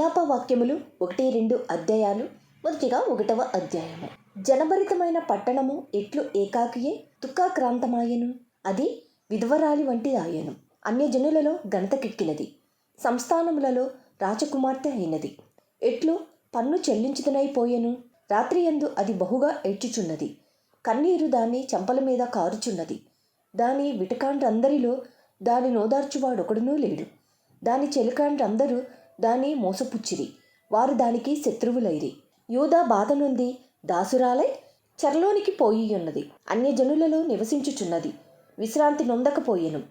విలాపవాక్యములు 1-2 అధ్యాయాలు. మొదటిగా 1వ అధ్యాయము. జనభరితమైన పట్టణము ఎట్లు ఏకాకియే దుఃఖాక్రాంతమాయెను, అది విధవరాలి వంటిదాయెను. అన్యజనులలో ఘనతకెక్కినది, సంస్థానములలో రాజకుమార్తె అయినది. ఎట్లు పన్ను చెల్లించుదనైపోయెను, రాత్రియందు అది బహుగా ఏడ్చుచున్నది. కన్నీరు దాని చెంపల మీద కారుచున్నది. దాని విటకాండ్రందరిలో దాని నోదార్చువాడొకడునూ లేడు. దాని చెలికాండ్రందరూ దాని మోసపుచ్చిరి, వారు దానికి శత్రువులైరి. యూదా బాధ నొంది దాసురాలై చెరలోనికి పోయియున్నది, అన్యజనులలో నివసించుచున్నది, విశ్రాంతి నొందకపోయెను.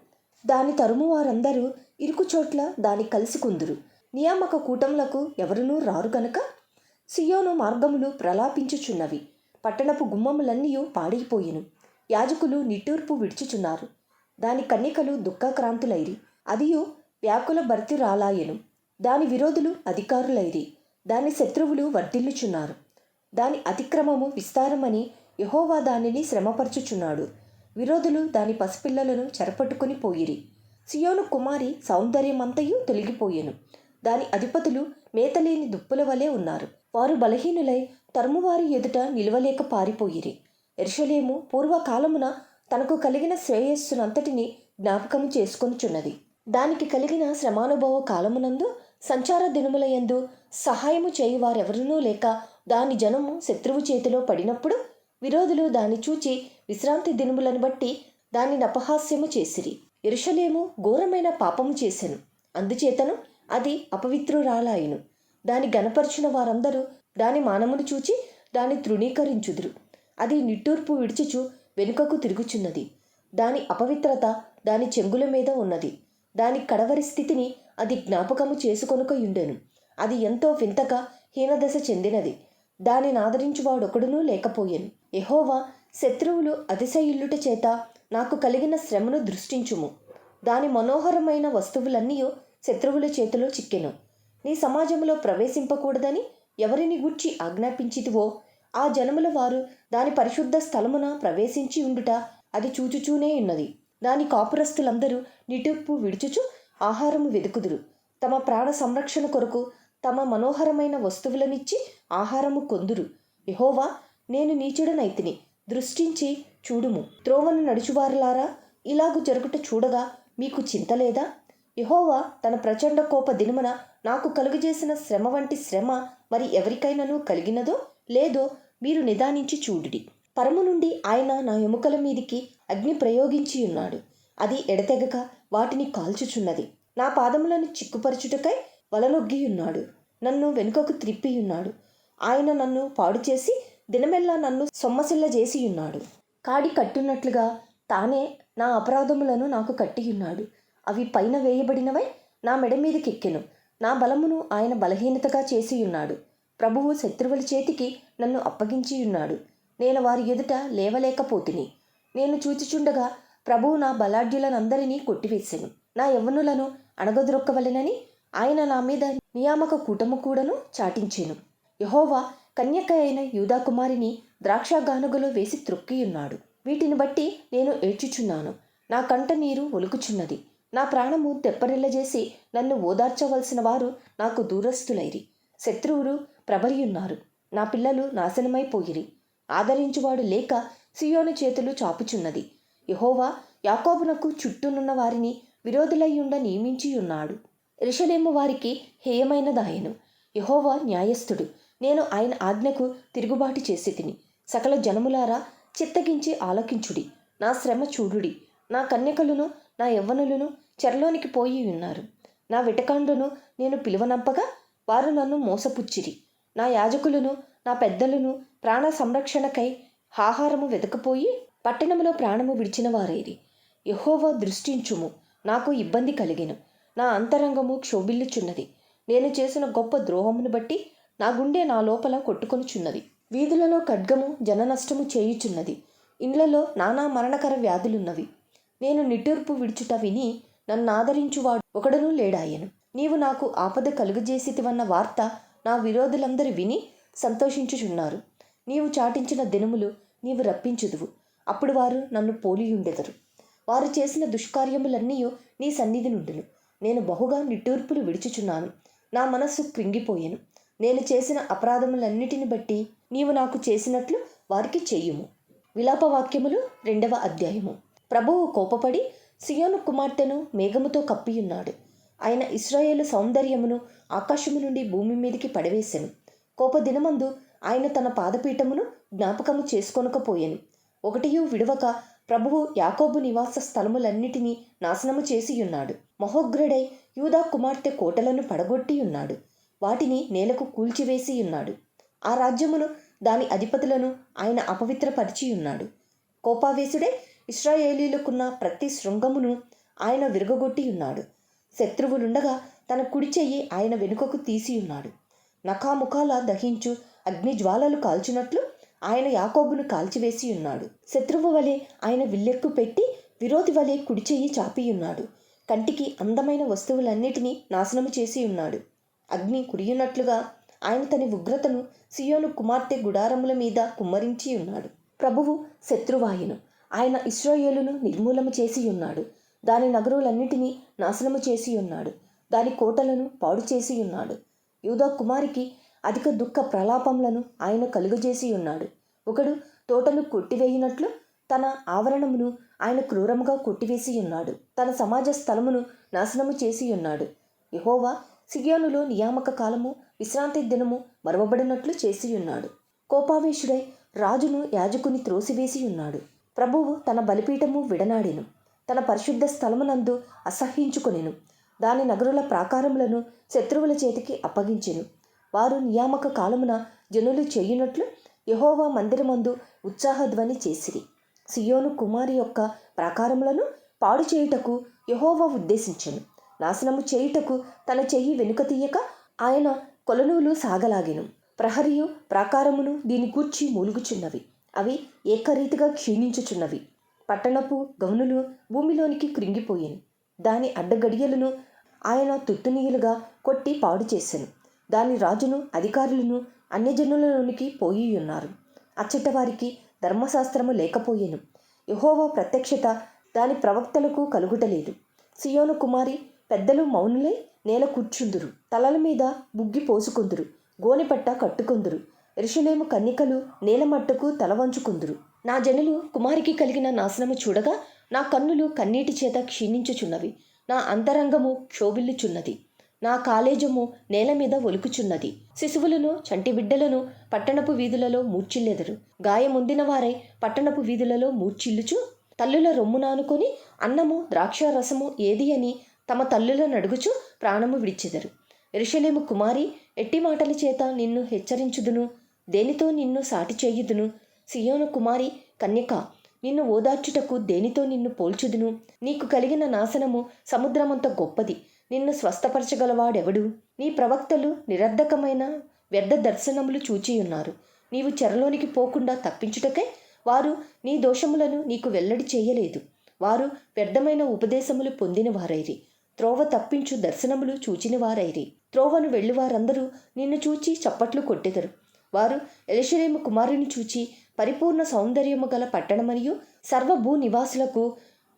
దాని తరుము వారందరూ ఇరుకుచోట్ల దాని కలిసి కుందురు. నియామక కూటములకు ఎవరునూ రారు గనక సియోను మార్గములు ప్రలాపించుచున్నవి. పట్టణపు గుమ్మములన్నీయు పాడైపోయెను, యాజకులు నిట్టూర్పు విడుచుచున్నారు. దాని కన్యకలు దుఃఖాక్రాంతులైరి, అదియు వ్యాకుల భర్తిరాలాయెను. దాని విరోధులు అధికారులైరి, దాని శత్రువులు వర్ధిల్లుచున్నారు. దాని అతిక్రమము విస్తారమని యెహోవా దానిని శ్రమపరచుచున్నాడు. విరోధులు దాని పసిపిల్లలను చెరపట్టుకుని పోయిరి. సియోను కుమారి సౌందర్యమంతయు తొలగిపోయెను. దాని అధిపతులు మేతలేని దుప్పుల వలె ఉన్నారు. వారు బలహీనులై తరుమువారి ఎదుట నిలవలేక పారిపోయిరి. యెరూషలేము పూర్వకాలమున తనకు కలిగిన శ్రేయస్సునంతటిని జ్ఞాపకము చేసుకొనుచున్నది. దానికి కలిగిన శ్రమానుభవ కాలమునందు సంచార దినములయందు సహాయము చేయువారెవరునూ లేక దాని జనము శత్రువు చేతిలో పడినప్పుడు విరోధులు దాన్ని చూచి విశ్రాంతి దినములను బట్టి దానిని అపహాస్యము చేసిరి. యెరూషలేము ఘోరమైన పాపము చేసెను, అందుచేతను అది అపవిత్రురాలాయెను. దాని గనపరిచిన వారందరూ దాని మానమును చూచి దాన్ని తృణీకరించుదురు. అది నిట్టూర్పు విడుచుచు వెనుకకు తిరుగుచున్నది. దాని అపవిత్రత దాని చెంగుల మీద ఉన్నది. దాని కడవరి స్థితిని అది జ్ఞాపకము చేసుకొనుకయుండెను. అది ఎంతో వింతగా హీనదశ చెందినది. దానిని ఆదరించువాడొకడునూ లేకపోయెను. యెహోవా, శత్రువులు అతిశయిల్లుట చేత నాకు కలిగిన శ్రమను దృష్టించుము. దాని మనోహరమైన వస్తువులన్నీయు శత్రువుల చేతిలో చిక్కెను. నీ సమాజంలో ప్రవేశింపకూడదని ఎవరిని గూర్చి ఆజ్ఞాపించితివో ఆ జనముల వారు దాని పరిశుద్ధ స్థలమున ప్రవేశించి ఉండుట అది చూచుచూనే ఉన్నది. దాని కాపురస్తులందరూ నిట్టూర్పు విడుచుచు ఆహారము వెదుకుదురు. తమ ప్రాణ సంరక్షణ కొరకు తమ మనోహరమైన వస్తువులనిచ్చి ఆహారము కొందురు. యెహోవా, నేను నీచుడనైతిని, దృష్టించి చూడుము. త్రోవను నడుచువారులారా, ఇలాగు జరుగుట చూడగా మీకు చింతలేదా? యెహోవా తన ప్రచండ కోప దినమున నాకు కలుగజేసిన శ్రమ వంటి శ్రమ మరి ఎవరికైనాను కలిగినదో లేదో మీరు నిదానించి చూడుడి. పరము నుండి ఆయన నా ఎముకల మీదికి అగ్ని ప్రయోగించి ఉన్నాడు. అది ఎడతెగక వాటిని కాల్చుచున్నది. నా పాదములను చిక్కుపరచుటకై వలనొగ్గియున్నాడు. నన్ను వెనుకకు త్రిప్పియున్నాడు. ఆయన నన్ను పాడు చేసి దినమెల్లా నన్ను సొమ్మసిల్ల చేసియున్నాడు. కాడి కట్టున్నట్లుగా తానే నా అపరాధములను నాకు కట్టియున్నాడు. అవి పైన వేయబడినవై నా మెడ మీదకెక్కెను. నా బలమును ఆయన బలహీనతగా చేసియున్నాడు. ప్రభువు శత్రువుల చేతికి నన్ను అప్పగించియున్నాడు. నేను వారి ఎదుట లేవలేకపోతిని. నేను చూచుచుండగా ప్రభువు నా బలాఢ్యులనందరినీ కొట్టివేసెను. నా యవ్వనులను అణగద్రొక్కవలెనని ఆయన నా మీద నియామక కూటము కూడాను చాటించెను. యెహోవా కన్యక అయిన యూదా కుమారిని ద్రాక్షగానుగలో వేసి త్రొక్కియున్నాడు. వీటిని బట్టి నేను ఏడ్చుచున్నాను. నా కంట నీరు ఒలుకుచున్నది. నా ప్రాణము తెప్పరిల్లజేసి నన్ను ఓదార్చవలసిన వారు నాకు దూరస్తులైరి. శత్రువులు ప్రబరియున్నారు. నా పిల్లలు నాశనమైపోయిరి. ఆదరించువాడు లేక సియోను చేతులు చాపుచున్నది. యెహోవా యాకోబునకు చుట్టూనున్న వారిని విరోధులయ్యుండ నియమించియున్నాడు. యెరూషలేము వారికి హేయమైనదాయెను. యెహోవా న్యాయస్థుడు. నేను ఆయన ఆజ్ఞకు తిరుగుబాటు చేసితిని. సకల జనములారా, చిత్తగించి ఆలకించుడి. నా శ్రమ చూడుడి. నా కన్యకలను నా యవ్వనులను చెరలోనికి పోయి ఉన్నారు. నా విటకాండ్రును నేను పిలువనంపగా వారు నన్ను మోసపుచ్చిరి. నా యాజకులను నా పెద్దలను ప్రాణ సంరక్షణకై ఆహారము వెతకపోయి పట్టణములో ప్రాణము విడిచిన వారైరి. యెహోవా దృష్టించుము, నాకు ఇబ్బంది కలిగెను. నా అంతరంగము క్షోభిల్లుచున్నది. నేను చేసిన గొప్ప ద్రోహమును బట్టి నా గుండె నా లోపల కొట్టుకొనుచున్నది. వీధులలో ఖడ్గము జననష్టము చేయుచున్నది. ఇండ్లలో నానా మరణకర వ్యాధులున్నవి. నేను నిట్టూర్పు విడుచుట విని నన్నాదరించువాడు ఒకడునూ లేడాయెను. నీవు నాకు ఆపద కలుగజేసితివన్న వార్త నా విరోధులందరూ విని సంతోషించుచున్నారు. నీవు చాటించిన దినములు నీవు రప్పించుదువు. అప్పుడు వారు నన్ను పోలియుండెదరు. వారు చేసిన దుష్కార్యములన్నీయు నీ సన్నిధి నుండును. నేను బహుగా నిట్టూర్పులు విడుచుచున్నాను. నా మనస్సు కృంగిపోయెను. నేను చేసిన అపరాధములన్నిటిని బట్టి నీవు నాకు చేసినట్లు వారికి చెయ్యుము. విలాపవాక్యములు 2వ అధ్యాయము. ప్రభువు కోపపడి సియోను కుమార్తెను మేఘముతో కప్పియున్నాడు. ఆయన ఇశ్రాయేలు సౌందర్యమును ఆకాశము నుండి భూమి మీదికి పడవేశెను. కోపదినమందు ఆయన తన పాదపీఠమును జ్ఞాపకము చేసుకొనకపోయెను. ఒకటియు విడవక ప్రభువు యాకోబు నివాస స్థలములన్నిటినీ నాశనము చేసియున్నాడు. మహోగ్రుడై యూదా కుమార్తె కోటలను పడగొట్టియున్నాడు. వాటిని నేలకు కూల్చివేసియున్నాడు. ఆ రాజ్యమును దాని అధిపతులను ఆయన అపవిత్రపరిచియున్నాడు. కోపావేశుడై ఇశ్రాయేలీలకున్న ప్రతి శృంగమును ఆయన విరగొట్టియున్నాడు. శత్రువులుండగా తన కుడి చెయ్యి ఆయన వెనుకకు తీసియున్నాడు. నఖాముఖాల దహించు అగ్నిజ్వాలలు కాల్చునట్లు ఆయన యాకోబును కాల్చివేసియున్నాడు. శత్రువు వలె ఆయన విల్లెక్కు పెట్టి విరోధి వలె కుడి చెయ్యి చాపియున్నాడు. కంటికి అందమైన వస్తువులన్నిటినీ నాశనము చేసియున్నాడు. అగ్ని కురియున్నట్లుగా ఆయన తన ఉగ్రతను సియోను కుమార్తె గుడారముల మీద కుమ్మరించి ఉన్నాడు. ప్రభువు శత్రువాయును ఆయన ఇశ్రాయేలును నిర్మూలము చేసియున్నాడు. దాని నగరులన్నిటినీ నాశనము చేసియున్నాడు. దాని కోటలను పాడు చేసియున్నాడు. యూదా కుమారికి అధిక దుఃఖ ప్రలాపములను ఆయన కలుగజేసి ఉన్నాడు. ఒకడు తోటను కొట్టివేయినట్లు తన ఆవరణమును ఆయన క్రూరముగా కొట్టివేసి ఉన్నాడు. తన సమాజ స్థలమును నాశనము చేసి ఉన్నాడు. యెహోవా సియోనులో నియామక కాలము విశ్రాంతి దినము మరవబడినట్లు చేసి ఉన్నాడు. కోపావేశుడై రాజును యాజకుని త్రోసివేసి ఉన్నాడు. ప్రభువు తన బలిపీఠము విడనాడెను. తన పరిశుద్ధ స్థలమునందు అసహ్యించుకొనెను. దాని నగరుల ప్రాకారములను శత్రువుల చేతికి అప్పగించెను. వారు నియామక కాలమున జనులు చేయునట్లు యెహోవా మందిరమందు ఉత్సాహధ్వని చేసిరి. సియోను కుమారి యొక్క ప్రాకారములను పాడు చేయుటకు యెహోవా ఉద్దేశించెను. నాశనము చేయుటకు తన చెయ్యి వెనుక తీయక ఆయన కొలనూలు సాగలాగెను. ప్రహరియు ప్రాకారమును దీని గూర్చి మూలుగుచున్నవి. అవి ఏకరీతిగా క్షీణించుచున్నవి. పట్టణపు గవనులు భూమిలోనికి కృంగిపోయెను. దాని అడ్డగడియలను ఆయన తుత్తునీయులుగా కొట్టి పాడు చేసెను. దాని రాజును అధికారులను అన్యజనులలోనికి పోయియున్నారు. అచ్చట వారికి ధర్మశాస్త్రము లేకపోయెను. యెహోవా ప్రత్యక్షత దాని ప్రవక్తలకు కలుగుటలేదు. సియోను కుమారి పెద్దలు మౌనులై నేల కూర్చుందురు. తలల మీద బుగ్గి పోసుకొందురు. గోనెపట్ట కట్టుకొందురు. యెరూషలేము కన్నికలు నేలమట్టుకు తలవంచుకొందురు. నా జనులు కుమారికి కలిగిన నాశనము చూడగా నా కన్నులు కన్నీటి చేత క్షీణించుచున్నవి. నా అంతరంగము క్షోభిల్లుచున్నది. నా కాలేజము నేల మీద ఒలుకుచున్నది. శిశువులను చంటి బిడ్డలను పట్టణపు వీధులలో మూర్చిల్లెదరు. గాయముందిన వారై పట్టణపు వీధులలో మూర్చిల్లుచు తల్లుల రొమ్మునానుకొని అన్నము ద్రాక్షారసము ఏది అని తమ తల్లులను అడుగుచు ప్రాణము విడిచెదరు. యెరూషలేము కుమారి, ఎట్టి మాటల చేత నిన్ను హెచ్చరించుదును? దేనితో నిన్ను సాటి చేయుదును? సియోను కుమారి కన్యక, నిన్ను ఓదార్చుటకు దేనితో నిన్ను పోల్చుదును? నీకు కలిగిన నాశనము సముద్రమంత గొప్పది. నిన్ను స్వస్థపరచగలవాడెవడు? నీ ప్రవక్తలు నిరర్ధకమైన వ్యర్థ దర్శనములు చూచియున్నారు. నీవు చెరలోనికి పోకుండా తప్పించుటకై వారు నీ దోషములను నీకు వెల్లడి చేయలేదు. వారు వ్యర్థమైన ఉపదేశములు పొందిన వారైరి. త్రోవ తప్పించు దర్శనములు చూచిన వారైరి. త్రోవను వెళ్ళువారందరూ నిన్ను చూచి చప్పట్లు కొట్టెదరు. వారు యెరూషలేము కుమారుని చూచి పరిపూర్ణ సౌందర్యము గల పట్టణమనియు సర్వభూ నివాసులకు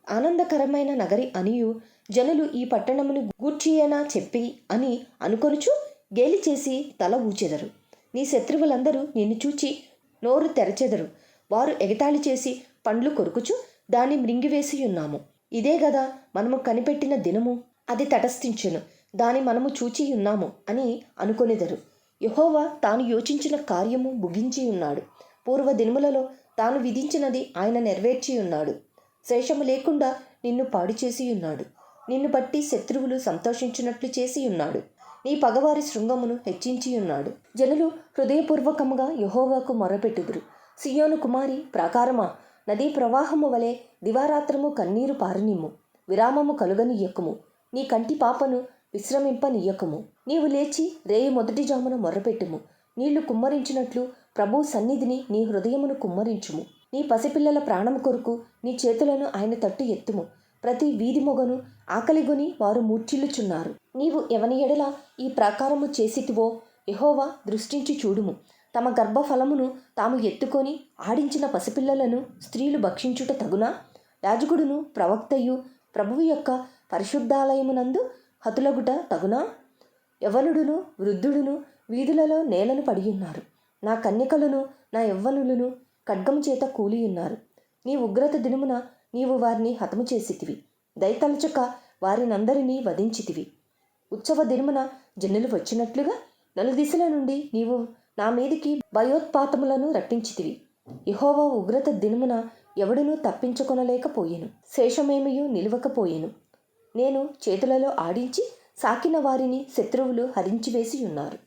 ఆనందకరమైన నగరి అనియు జనులు ఈ పట్టణమును గూర్చియేనా చెప్పి అని అనుకొనుచు గేలి చేసి తల ఊచెదరు. నీ శత్రువులందరూ నిన్ను చూచి నోరు తెరచెదరు. వారు ఎగతాళి చేసి పండ్లు కొరుకుచు దాన్ని మృంగివేసి ఉన్నాము. ఇదే గదా మనము కనిపెట్టిన దినము, అది తటస్థించెను, దాని మనము చూచి ఉన్నాము అని అనుకొనిదరు. యెహోవా తాను యోచించిన కార్యము ముగించి ఉన్నాడు. పూర్వ దినములలో తాను విధించినది ఆయన నెరవేర్చి ఉన్నాడు. శేషము లేకుండా నిన్ను పాడు చేసి ఉన్నాడు. నిన్ను బట్టి శత్రువులు సంతోషించినట్లు చేసి ఉన్నాడు. నీ పగవారి శృంగమును హెచ్చించి ఉన్నాడు. జనులు హృదయపూర్వకముగా యెహోవాకు మొరపెట్టుదురు. సియోను కుమారి ప్రాకారమా, నదీ ప్రవాహము వలె దివారాత్రము కన్నీరు పారనిమ్ము. విరామము కలుగనియ్యకుము. నీ కంటి పాపను విశ్రమింపనియ్యకుము. నీవు లేచి రేయి మొదటి జామున మొర్రపెట్టుము. నీళ్లు కుమ్మరించినట్లు ప్రభు సన్నిధిని నీ హృదయమును కుమ్మరించుము. నీ పసిపిల్లల ప్రాణము కొరకు నీ చేతులను ఆయన తట్టు ఎత్తుము. ప్రతి వీధి మొగను ఆకలిగొని వారు మూర్చిల్లుచున్నారు. నీవు ఎవని ఎడల ఈ ప్రాకారము చేసితివో యెహోవా దృష్టించి చూడుము. తమ గర్భఫలమును తాము ఎత్తుకొని ఆడించిన పసిపిల్లలను స్త్రీలు భక్షించుట తగునా? యాజకుడును ప్రవక్తయు ప్రభువు యొక్క పరిశుద్ధాలయమునందు హతులగుట తగునా? యవనుడును వృద్ధుడును వీధులలో నేలను పడియున్నారు. నా కన్యకలను నా యవ్వనులను ఖడ్గము చేత కూలియున్నారు. నీ ఉగ్రత దినమున నీవు వారిని హతము చేసితివి. దయతలచక వారినందరినీ వధించితివి. ఉత్సవ దినమున జనులు వచ్చినట్లుగా నలుదిశల నుండి నీవు నా మీదికి భయోత్పాతములను రప్పించితివి. యెహోవా ఉగ్రత దినమున ఎవడునూ తప్పించుకొనలేకపోయెను. శేషమేమియూ నిలువకపోయెను. నేను చేతులలో ఆడించి సాకిన వారిని శత్రువులు హరించివేసి ఉన్నారు.